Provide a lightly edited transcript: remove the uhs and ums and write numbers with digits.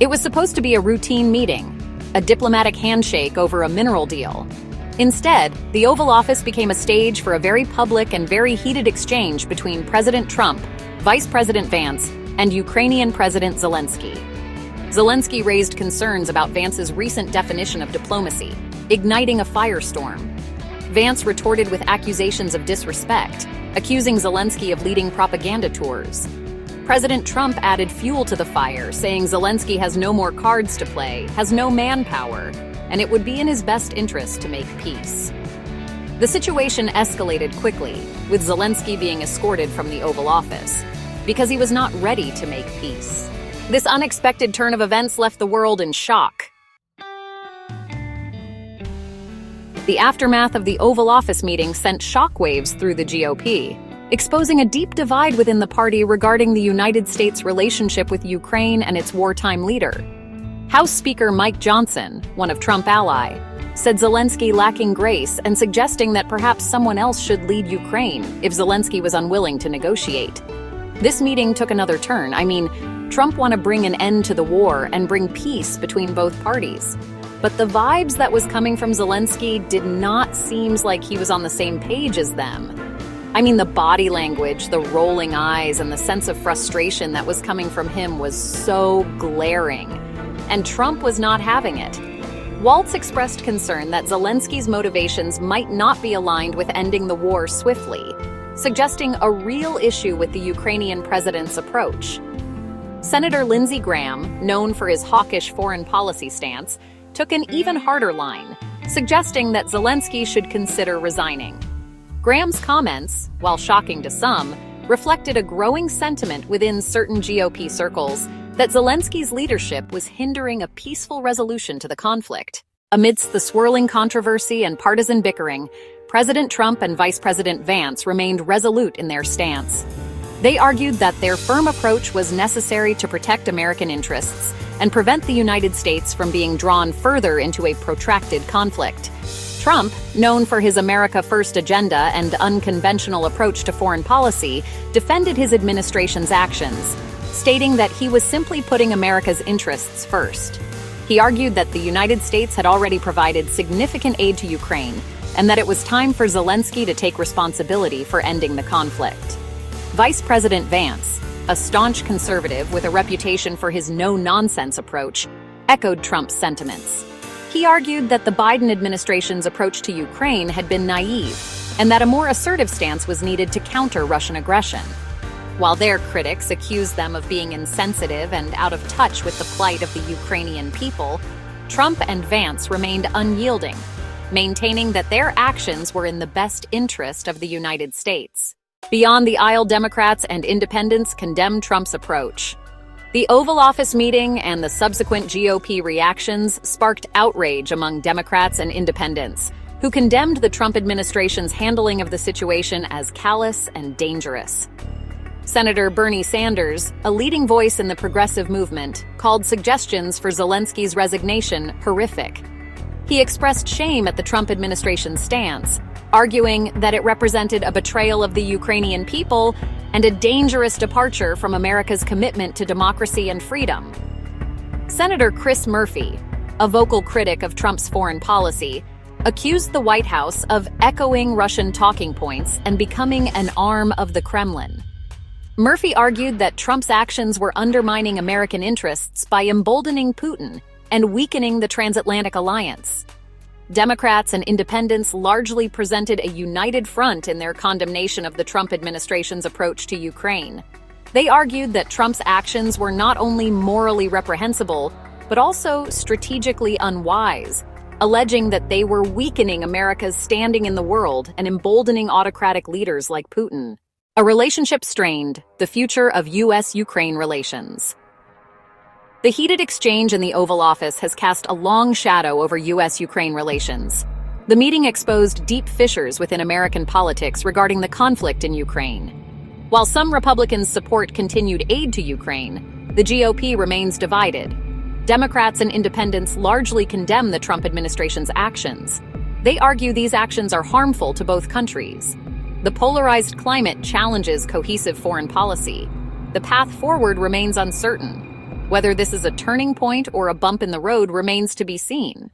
It was supposed to be a routine meeting, a diplomatic handshake over a mineral deal. Instead, the Oval Office became a stage for a very public and very heated exchange between President Trump, Vice President Vance, and Ukrainian President Zelensky. Zelensky raised concerns about Vance's recent definition of diplomacy, igniting a firestorm. Vance retorted with accusations of disrespect, accusing Zelensky of leading propaganda tours. President Trump added fuel to the fire, saying Zelensky has no more cards to play, has no manpower, and it would be in his best interest to make peace. The situation escalated quickly, with Zelensky being escorted from the Oval Office, because he was not ready to make peace. This unexpected turn of events left the world in shock. The aftermath of the Oval Office meeting sent shockwaves through the GOP, exposing a deep divide within the party regarding the United States' relationship with Ukraine and its wartime leader. House Speaker Mike Johnson, one of Trump's allies, said Zelensky lacking grace and suggesting that perhaps someone else should lead Ukraine if Zelensky was unwilling to negotiate. This meeting took another turn. Trump wanted to bring an end to the war and bring peace between both parties. But the vibes that was coming from Zelensky did not seem like he was on the same page as them. The body language, the rolling eyes, and the sense of frustration that was coming from him was so glaring. And Trump was not having it. Waltz expressed concern that Zelensky's motivations might not be aligned with ending the war swiftly, suggesting a real issue with the Ukrainian president's approach. Senator Lindsey Graham, known for his hawkish foreign policy stance, took an even harder line, suggesting that Zelensky should consider resigning. Graham's comments, while shocking to some, reflected a growing sentiment within certain GOP circles that Zelensky's leadership was hindering a peaceful resolution to the conflict. Amidst the swirling controversy and partisan bickering, President Trump and Vice President Vance remained resolute in their stance. They argued that their firm approach was necessary to protect American interests and prevent the United States from being drawn further into a protracted conflict. Trump, known for his America First agenda and unconventional approach to foreign policy, defended his administration's actions, stating that he was simply putting America's interests first. He argued that the United States had already provided significant aid to Ukraine and that it was time for Zelensky to take responsibility for ending the conflict. Vice President Vance, a staunch conservative with a reputation for his no-nonsense approach, echoed Trump's sentiments. He argued that the Biden administration's approach to Ukraine had been naive and that a more assertive stance was needed to counter Russian aggression. While their critics accused them of being insensitive and out of touch with the plight of the Ukrainian people, Trump and Vance remained unyielding, maintaining that their actions were in the best interest of the United States. Beyond the aisle, Democrats and independents condemned Trump's approach. The Oval Office meeting and the subsequent GOP reactions sparked outrage among Democrats and independents, who condemned the Trump administration's handling of the situation as callous and dangerous. Senator Bernie Sanders, a leading voice in the progressive movement, called suggestions for Zelensky's resignation horrific. He expressed shame at the Trump administration's stance, arguing that it represented a betrayal of the Ukrainian people and a dangerous departure from America's commitment to democracy and freedom. Senator Chris Murphy, a vocal critic of Trump's foreign policy, accused the White House of echoing Russian talking points and becoming an arm of the Kremlin. Murphy argued that Trump's actions were undermining American interests by emboldening Putin and weakening the transatlantic alliance. Democrats and independents largely presented a united front in their condemnation of the Trump administration's approach to Ukraine. They argued that Trump's actions were not only morally reprehensible, but also strategically unwise, alleging that they were weakening America's standing in the world and emboldening autocratic leaders like Putin. A relationship strained, the future of U.S. Ukraine relations. The heated exchange in the Oval Office has cast a long shadow over U.S. Ukraine relations. The meeting exposed deep fissures within American politics regarding the conflict in Ukraine. While some Republicans support continued aid to Ukraine, the GOP remains divided. Democrats and independents largely condemn the Trump administration's actions. They argue these actions are harmful to both countries. The polarized climate challenges cohesive foreign policy. The path forward remains uncertain. Whether this is a turning point or a bump in the road remains to be seen.